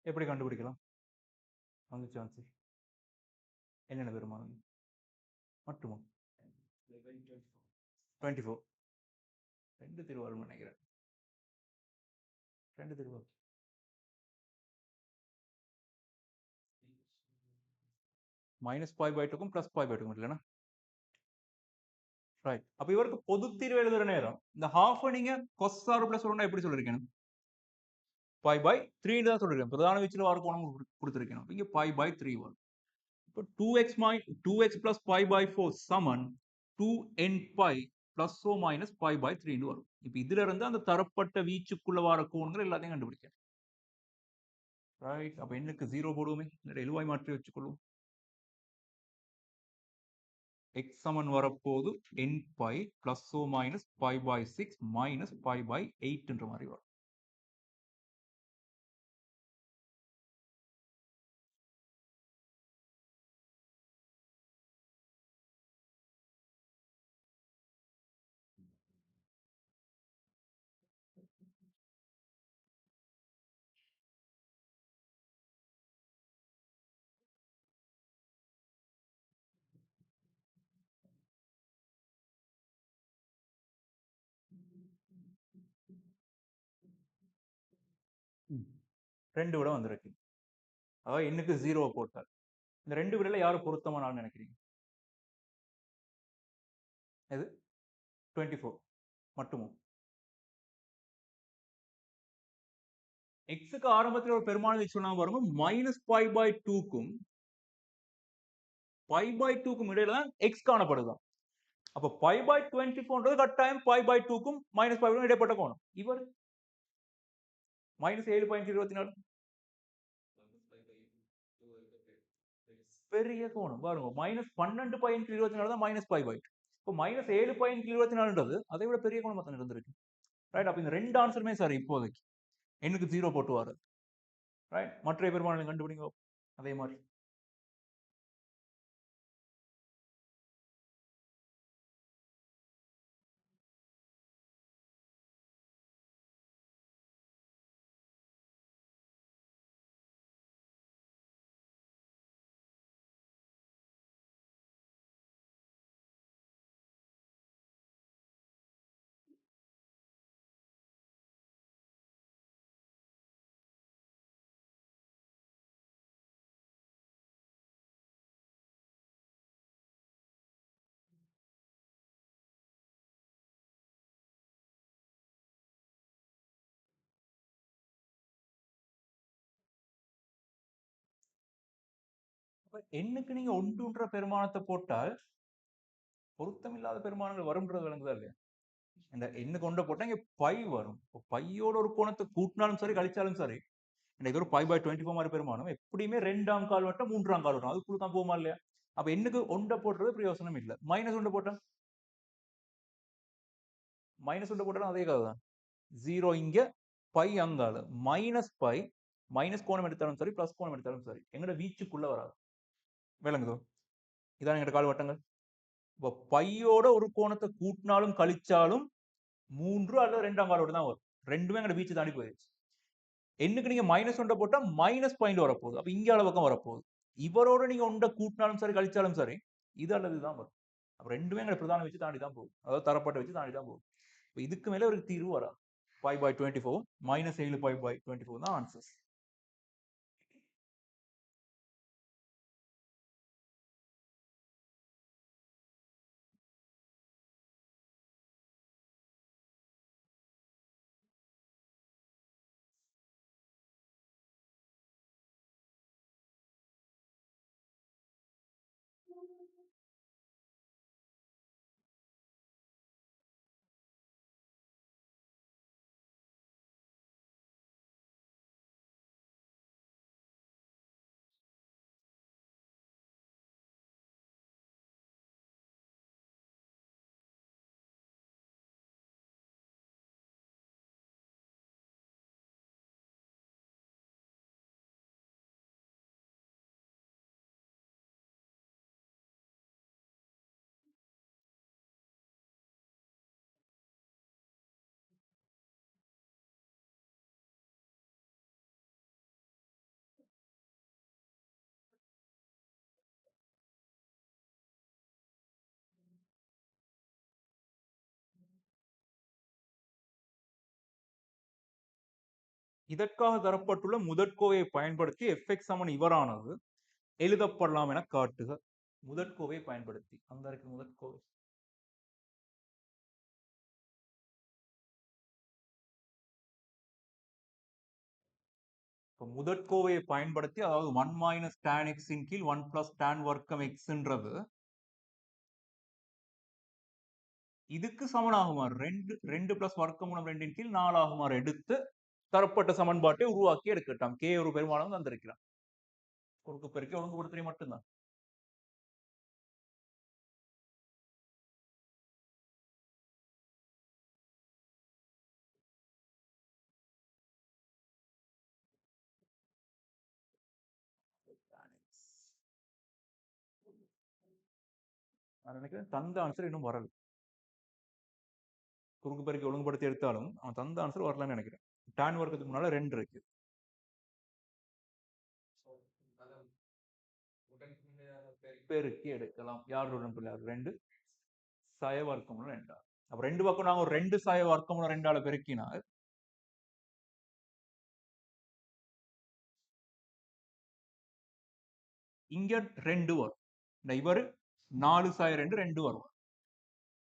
எப்படி கண்டுபிடிக்கலாம்? வந்துச்சு வந்துச்சு. என்னென்ன பெருமானம் மட்டுமா? 24 2 திருவாரூர் நினைக்கிறேன். 2 திருவாரூர் -π/2க்கும் +π/2க்கும் இல்லைன்னா ரைட். அப்ப இவருக்கு பொது தீர்வு எழுதுற நேரம் இந்த ஹாஃப் நீங்க cos r + 1 எப்படி சொல்லிருக்கணும்? π/3 தான் சொல்லிருக்கேன். பிரதான வீச்சுல வர கோணம் கொடுத்திருக்கணும். இங்க π/3 வரும். இப்போ 2x plus π/4 Saman 2nπ plus or minus π/3 வரும். இப்போ இதுல இருந்து அந்த தரப்பட்ட வீச்சுக்குள்ள வர கோணங்கள் எல்லாத்தையும் கண்டுபிடிக்க ரைட். அப்ப என்னக்கு 0 போடுவோமே, இல்லை எழுவாய் மாற்றி வச்சுக்கொள்வோம். x சமன் வரப்போது nπ plus or minus π/6 minus π/8 என்ற மாதிரி வரும். ரெண்டு விட வந்திருக்கு. அதாவது என்னக்கு 0 போட்டார். இந்த ரெண்டு விடல யாரு பொருத்தமான நினைக்கிறீங்க? எது 24 மட்டுமும். எக்ஸுக்கு ஆரம்பத்தில் ஒரு பெருமான சொன்னா பாருங்க -π/2க்கும் π/2க்கும் இடையில தான் எக்ஸ் காணப்படுதான். அப்ப π/24 கட்டாயம் π/2க்கும் -π இடைப்பட்ட கோணம். இவர் -7.24 பெரிய கோணம் பாருங்க. -12.24 தான் -π/2. இப்போ -7.24ன்றது அதை விட பெரிய கோணம் தான் இருந்திருக்கு. ரைட். அப்ப இந்த ரெண்டு ஆன்சருமே சரி இப்போதைக்கு. எனக்கு 0 போட்டு வர ரைட். மற்ற பெருமானங்களை கண்டுபிடிங்க அதே மாதிரி. எண்ணுக்கு நீங்க ஒன்றுன்ற பெருமானத்தை போட்டால் பொருத்தமில்லாத பெருமானங்கள் வரும்ன்றது விளங்குதா இல்லையா? இந்த எண்ணுக்கு ஒன்றை போட்டா இங்க பை வரும். பையோட ஒரு கோணத்தை கூட்டினாலும் சரி கழிச்சாலும் சரி, இது ஒரு π/24 மாதிரி பெருமானம் எப்படியுமே 2ஆம் கால் வட்டம் 3ஆம் கால் வட்டம் அதுக்குள்ள தான் போமா இல்லையா? அப்ப எண்ணுக்கு ஒன்றை போடுறது பிரயோசனம் இல்லை. -1 போட்டா -1 போட்டாலும் அதே கதை தான். 0 இங்க பை அங்கால -π மைனஸ் கோணம் எடுத்தாலும் சரி பிளஸ் கோணம் எடுத்தாலும் சரி எங்கட வீச்சுக்குள்ள வராது. விளங்குதோ? இதான் எங்கட கால் வட்டங்கள். இப்போ பையோட ஒரு கோணத்தை கூட்டினாலும் கழிச்சாலும் 3 அல்லது 2ஆம் கால் வட்டம் தான் வரும். ரெண்டுமே எங்கட வீச்சு தாண்டி போயிடுச்சு. எண்ணுக்கு நீங்க -1 போட்டா -பாயிண்ட் வரப்போகுது. அப்ப இங்க பக்கம் வரப்போகுது. இவரோட நீங்க ஒன்றை கூட்டினாலும் சரி கழிச்சாலும் சரி இது அல்லது இதுதான் வரும். அப்ப ரெண்டுமே எங்க பிரதான வச்சு தாண்டி தான் போகும். அதாவது தரப்பட்ட வச்சு தாண்டி தான் போகும். இதுக்கு மேல ஒரு தீர்வு வராது. π/24 -7π/24 தான் ஆன்சர்ஸ். இதற்காக தரப்பட்டுள்ள முதற்கோவையை பயன்படுத்தி fx சமன் இவரானது எழுதப்படலாம் என காட்டுக. முதற்கோவையை பயன்படுத்தி அந்த இருக்கு முதற்கோவை. முதற்கோவையை பயன்படுத்தி, அதாவது 1 மைனஸ் tan x இன் கீழ் 1 பிளஸ் tan வர்க்கம் எக்ஸ்ன்றது இதுக்கு சமனாகுமாறு 2 பிளஸ் வர்க்கமூலம் 2 கீழ் 4 ஆகுமாறு எடுத்து தரப்பட்ட சமன்பாட்டை உருவாக்கி எடுக்கட்டாம். கே ஒரு பெருமானம் தந்திருக்கிறான். குறுக்கு பெருக்கி ஒழுங்குபடுத்துறை மட்டும்தான். நான் நினைக்கிறேன் தந்த ஆன்சர் இன்னும் வரல. குறுக்கு பெருக்கி ஒழுங்குபடுத்தி எடுத்தாலும் அவன் தந்த ஆன்சர் வரலன்னு நினைக்கிறேன். டான் வர்க்கத்துக்கு முன்னால 2 இருக்கு. பெருக்கி எடுக்கலாம். யாருடன் பிள்ளையார் 2 சய வர்க்கமும் 2. அப்ப 2 பக்கம் நாங்க ஒரு 2 சய வர்க்கமும் 2ஆல பெருக்கினால் இங்க 2 வரும். இவர் 4 சாய 2 2 வரும்.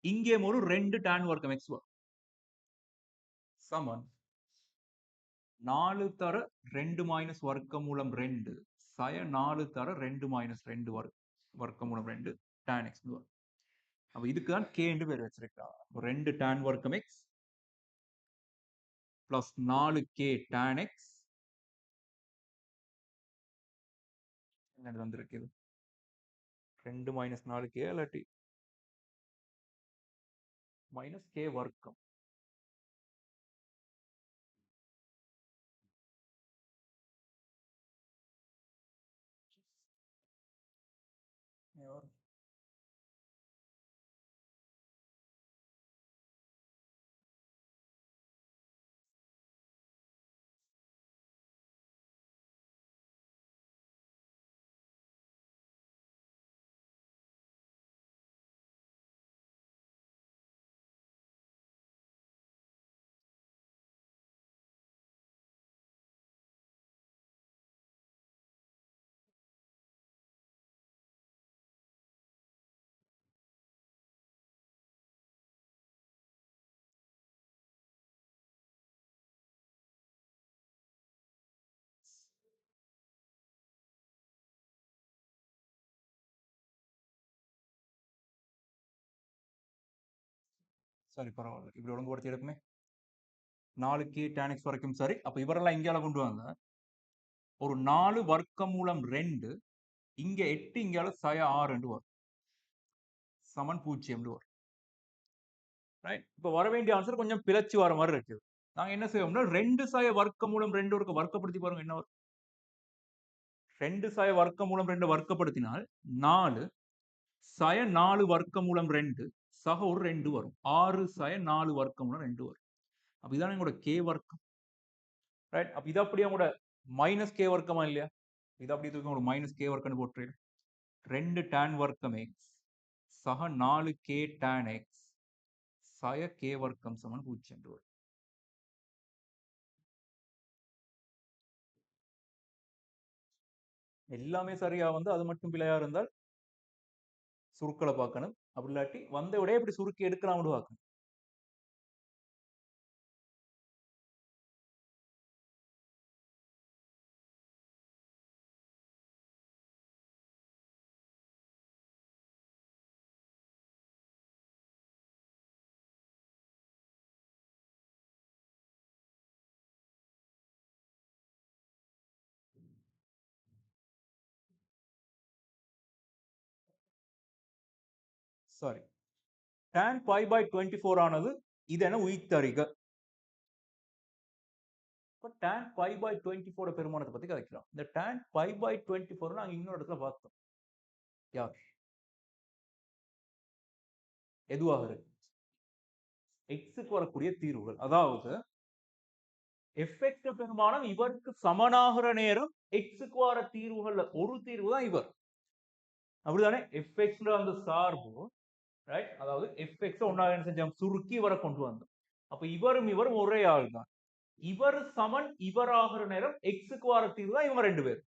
இங்கே ஒரு 2 tan வர்க்கம் x வரும். சமன் 4 தர 2 மைனஸ் வர்க்கமூலம் 2 சய 4 தர 2 மைனஸ் 2 வர்க்கமூலம் 2 tan x வரும். அப்ப இதுக்கு தான் k என்று பேர் வச்சிருக்காங்க. 2 tan வர்க்கம் x plus 4k tan x என்ன வந்திருக்கு? 2 மைனஸ் 4k இல்லாட்டி மைனஸ் k வர்க்கம். சரி, பரவாயில்ல. இப்படி ஒழுங்குபடுத்தி எடுக்குமே. 4k tan x வரைக்கும் சரி. அப்ப இவரெல்லாம் இங்கால கொண்டு வாங்க. ஒரு 4 வர்க்கமூலம் 2 இங்க 8 இங்கால சய 6 வரும். சமன் 0 வரும். ரைட். இப்ப வர வேண்டிய ஆன்சர் கொஞ்சம் பிழைச்சு வர மாதிரி இருக்குது. நாங்க என்ன செய்வோம்னா 2 சய வர்க்கமூலம் 2 ஒரு வர்க்கப்படுத்தி பாருங்க என்ன வரும். 2 சய வர்க்கமூலம் 2 வர்க்கப்படுத்தினால் 4 சய 4 வர்க்கமூலம் 2 சக ஒரு 2 வரும். 6 சய 4 வர்க்கமூலம் 2 வரும். அப்ப இதான எங்களோட k வர்க்கம். ரைட். அப்ப இது அப்படியே உங்களோட மைனஸ் k வர்க்கமா இல்லையா? இது அப்படி தூக்கி ஒரு மைனஸ் k வர்க்கம்னு போட்டு 2 tan வர்க்கம் x சக 4k tan x சய k வர்க்கம் சமன் 0 வரும். எல்லாமே சரியா வந்து அது மட்டும் பிழையா இருந்தால் சுருக்களை பார்க்கணும். அப்படி இல்லாட்டி வந்த விட இப்படி சுருக்கி எடுக்கலாம் பார்க்கணும். சாரி, tan pi by 24 ஆனது இதென உயிர்த்தறிக. tan pi by 24 பெருமானத்தை பத்தி கதைக்கலாம். இந்த tan pi by 24 நாங்க இன்னொரு இடத்துல பார்த்தோம். யார் எதுவாக இருக்கு எக்ஸுக்கு வரக்கூடிய தீர்வுகள், அதாவது fx பெருமானம் இவருக்கு சமனாகிற நேரம் எக்ஸுக்கு வர தீர்வுகள்ல ஒரு தீர்வு தான் இவர். அப்படிதானே? fx அந்த சார்பு, ரைட், அதாவது fx ஒன்னாக என்ன செஞ்சோம் சுருக்கி இவரை கொண்டு வந்தோம். அப்ப இவரும் ஒரே ஆள் தான். இவர் சமன் இவர் ஆகிற நேரம் எக்ஸுக்கு வர தீர்வு தான் இவங்க ரெண்டு பேர்.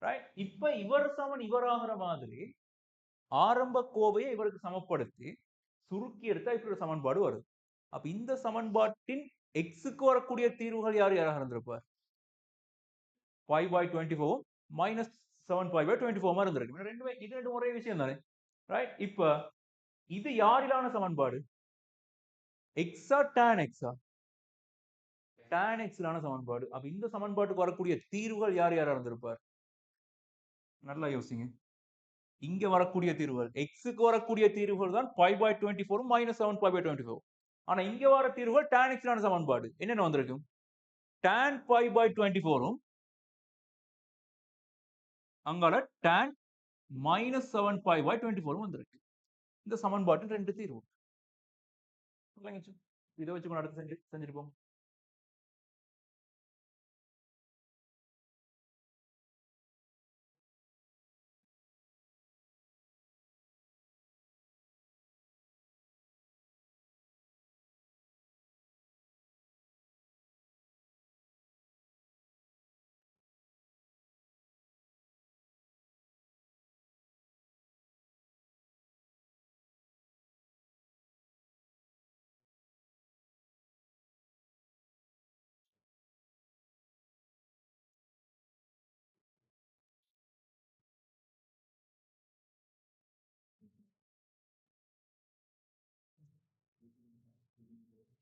ரைட்? இப்ப இவர் சமன் இவர் ஆகிற மாதிரி ஆரம்ப கோவையை இவருக்கு சமப்படுத்தி சுருக்கி எடுத்தா இப்படி ஒரு சமன்பாடு வருது. அப்ப இந்த சமன்பாட்டின் எக்ஸுக்கு வரக்கூடிய தீர்வுகள் யார் யாராக இருந்திருப்பார்? 5/24 மைனஸ் 7/24 இருந்திருக்கு. இது ரெண்டு ஒரே விஷயம் தானே. ரைட்? இப்ப இது யாரிலான சமன்பாடு? எக்ஸா டான் எக்ஸா? டான் எக்ஸிலான சமன்பாடு. அப்ப இந்த சமன்பாட்டுக்கு வரக்கூடிய தீர்வுகள் யார் யாரா இருந்திருப்பார்? நல்லா யோசிங்க. இங்க வரக்கூடிய தீர்வுகள் எக்ஸுக்கு வரக்கூடிய தீர்வுகள் தான் 5/24 மைனஸ் 7/24. ஆனா இங்க வர தீர்வுகள் டான் எக்ஸிலான சமன்பாடு என்னென்ன வந்திருக்கும்? டான் 5/24 அங்கால டான் மைனஸ் 7/24 வந்திருக்கு. இந்த சமன்பாட்டின் ரெண்டு தீர்வு. இதை வச்சு அடுத்து செஞ்சிருப்போம்.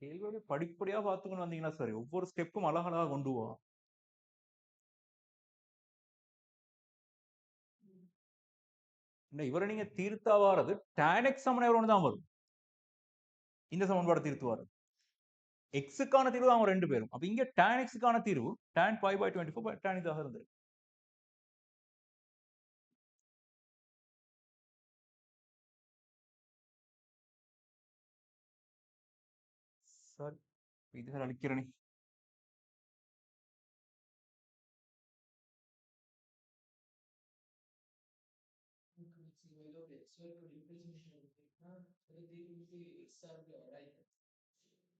கேள்வியோட படிப்படியா பார்த்துக்கணும் வந்தீங்கன்னா சரி, ஒவ்வொரு ஸ்டெப்பும் அழகழகா கொண்டு போவோம். இவரை நீங்க தீர்த்தா வாரது டான் எக்ஸ் சமன் ஒன்று தான் வரும். இந்த சமன்பாடு தீர்த்து வாரது எக்ஸுக்கான தீர்வு அவங்க ரெண்டு பேரும். அப்ப இங்க டான் எக்ஸுக்கான தீர்வு டான் 5/24 டான் இதாக இருந்தது. சரி, இதுகள் அளிக்கிறேனே.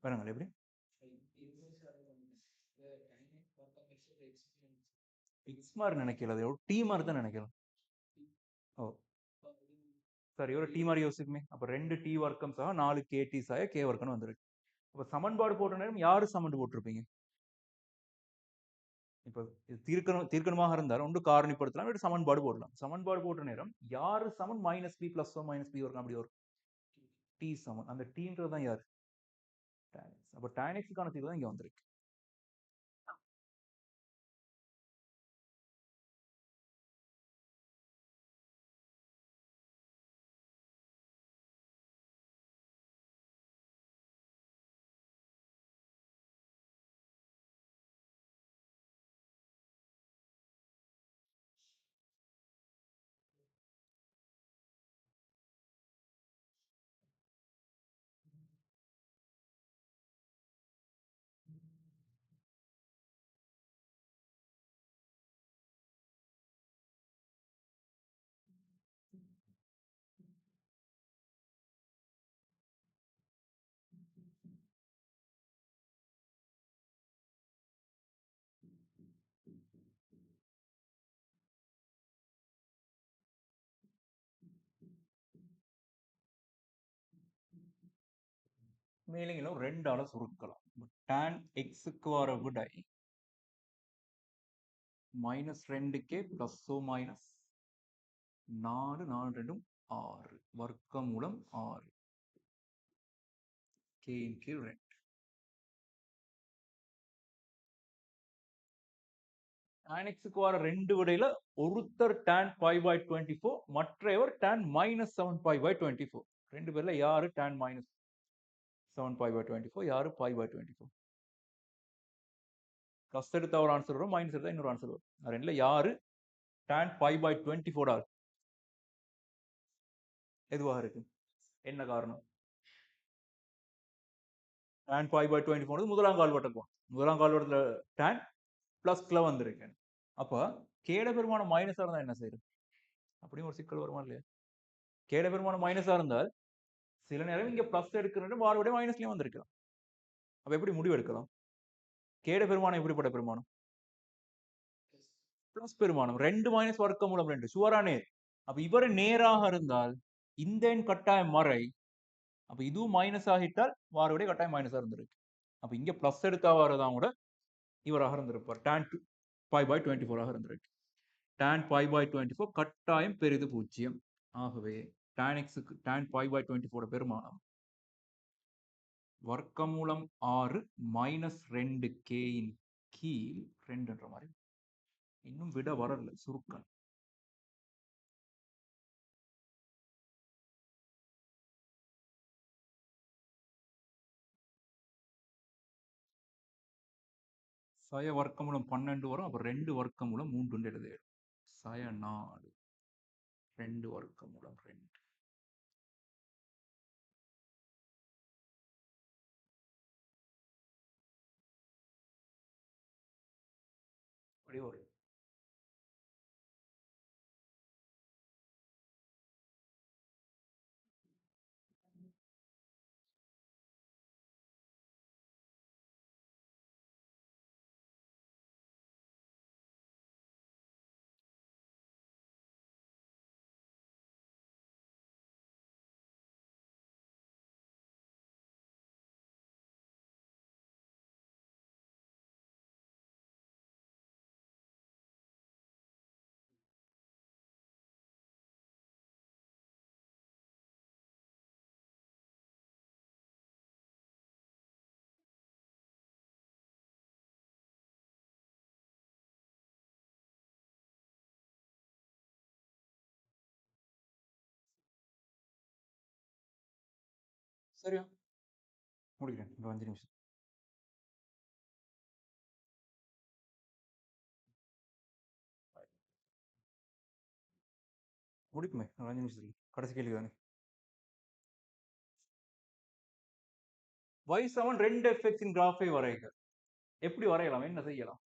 பாருங்கள் எப்படி எக்ஸ் மாதிரி நினைக்கல, அது ஒரு டி மாதிரி தான் நினைக்கலாம். ஓ சரி, ஒரு டி மாதிரி யோசிக்குமே. அப்ப 2 டி வர்க்கம் சக 4 கே டி சாய கே வர்க்கம் வந்துருக்கு. அப்ப சமன்பாடு போட்ட நேரம் யாரு சமன்பாடு போட்டிருப்பீங்க? இப்ப இது தீர்க்கணுமாக இருந்தால் ஒன்று காரணிப்படுத்தலாம், இல்லை சமன்பாடு போடலாம். சமன்பாடு போட்ட நேரம் யாரு சமன் minus b plus minus b வர்க்கம் அப்படி வரும். டி சமன் அந்த டீன்றது தான் யாரு? tan x. அப்ப tan x-க்கான தீர்வு தான் இங்க வந்திருக்கு. மேலும் 2ஆல சுருக்கலாம். tan x-க்கு வர விடை -2k பிளஸ் மைனஸ் 4 4 2 6 வர்க்கமூலம் 6 k இன் கீழ் 2. tan x-க்கு வர ரெண்டு விடையில ஒருத்தர் tan 5/24, மற்றவர் tan -7/24. ரெண்டு பேர்ல யாரு tan -7/24, யாரு 5/24? பிளஸ் எடுத்தா ஒரு ஆன்சர் வரும், மைனஸ் எடுத்தா இன்னொரு ஆன்சர் வரும். ரெண்டுல யாரு tan 5/24 எதுவாக இருக்கு? என்ன காரணம்? tan 5/24 முதலாம் கால்வட்டம். முதலாம் கால்வட்டத்துல tan பிளஸ்ல வந்திருக்கு. அப்ப கேட பெருமானம் மைனஸா இருந்தா என்ன செய்யுது? அப்படியும் ஒரு சிக்கல் வருமா இல்லையா? கேட பெருமானம் மைனஸா இருந்தால் சில நேரம் இங்க பிளஸ் எடுக்கிற மாறுபடியும் மைனஸ்லயும் வந்திருக்கலாம். அப்ப எப்படி முடிவு எடுக்கலாம்? கேட பெருமானம் எப்படிப்பட்ட பெருமானம்? பிளஸ் பெருமானம். 2 மைனஸ் வர்க்கமூலம் 2 சுவரா நேர். அப்ப இவர் நேராக இருந்தால் இந்த எண் கட்டாயம் மறை. அப்ப இதுவும் மைனஸ் ஆகிட்டால் வார விட கட்டாயம் மைனஸா இருந்திருக்கு. அப்ப இங்க பிளஸ் எடுத்தா வரதான் கூட இவராக இருந்திருப்பார். tan பை பை 24 ஆக இருந்திருக்கு. tan பை பை 24 கட்டாயம் பெரிது 0. ஆகவே tan x-க்கு tan பை பை 24 பெருமானம் வர்க்கமூலம் 6 மைனஸ் 2k இன் கீழ் 2 என்ற மாதிரி. இன்னும் விட வரல சுருக்கம். சய வர்க்கமூலம் 12 வரும். அப்ப 2 வர்க்கமூலம் 3 எழுத சய 4 2 வர்க்கமூலம் 2 அப்படி வரும். சரியா முடிக்கிறேன். 5 நிமிஷம் முடிக்குமே. 5 நிமிஷத்துக்கு கடைசி கேள்வி தானே. y சமன் 2 fx இன் கிராஃபை வரைக. எப்படி வரையலாம்? என்ன செய்யலாம்?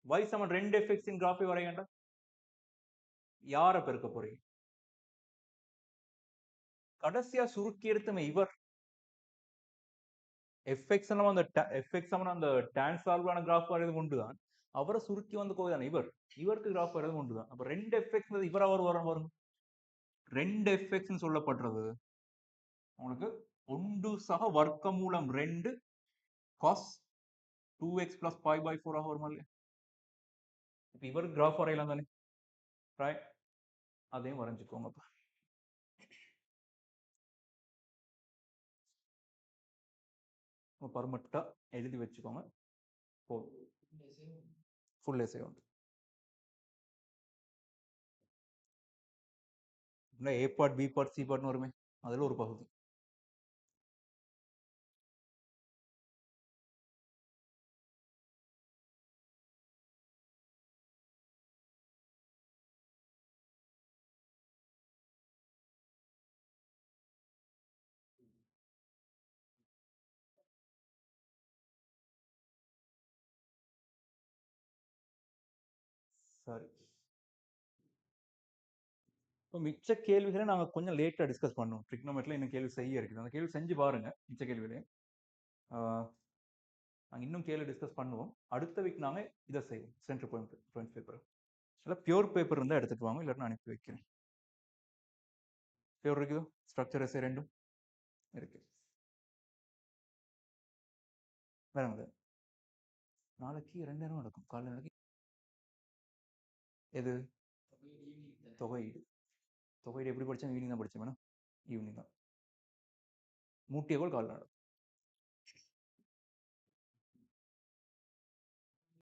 y சமன் 2 fx இன் கிராஃபை வரையண்டா யார பெருக்க போறீங்க? கடைசியா சுருக்கி எடுத்துமே இவர் fx அந்த fx சமன் அந்த tan சார்பான கிராஃப் வரையது கொண்டுதான் அவரை சுருக்கி வந்து கோவைதானே இவருக்கு கிராஃப் வரையது கொண்டுதான். அப்ப 2 fx இவர் அவர் வரும் 2 fx சொல்லப்படுறது உங்களுக்கு 1 சக வர்க்கமூலம் 2 cos 2x plus pi by 4 ஆக வருமா இல்லையா? இப்ப இவருக்கு கிராஃப் வரையலாம் தானே, ரைட்? அதையும் வரைஞ்சுக்கோங்க. பர்மட்டா எழுதி வச்சுக்கோங்க. ஃபுல் எஸ்ஏ உண்டு. ஏ பார்ட் பி பார்ட் சி பார்ட்னு வருமே, அதுல ஒரு பகுதி. சரி, இப்போ மிச்ச கேள்விகளை நாங்க கொஞ்சம் லேட்டா டிஸ்கஸ் பண்ணுவோம். ட்ரிக்னோமெட்ரில இன்னும் கேள்வி செய்ய இருக்குது. அந்த கேள்வி செஞ்சு பாருங்க. மிச்ச கேள்வியிலே நாங்கள் இன்னும் கேள்வி டிஸ்கஸ் பண்ணுவோம். அடுத்த வீக் நாங்கள் இதை செய்வோம். சென்டர் பாயிண்ட் பேப்பர் இல்லை பியூர் பேப்பர் இருந்தால் எடுத்துட்டு வாங்க, இல்லாட்டி நான் அனுப்பி வைக்கிறேன். பியூர் இருக்குதோ? ஸ்ட்ரக்சர் எஸ்ஏ ரெண்டும் இருக்கு. வேற நாளைக்கு 2 நேரம் நடக்கும். காலையில் நாளைக்கு எது தொகையீடு எப்படி படித்தேன்? ஈவினிங் தான் படித்தேன். வேணும் ஈவினிங் தான். 3 கால் காலையில் நடக்கும்.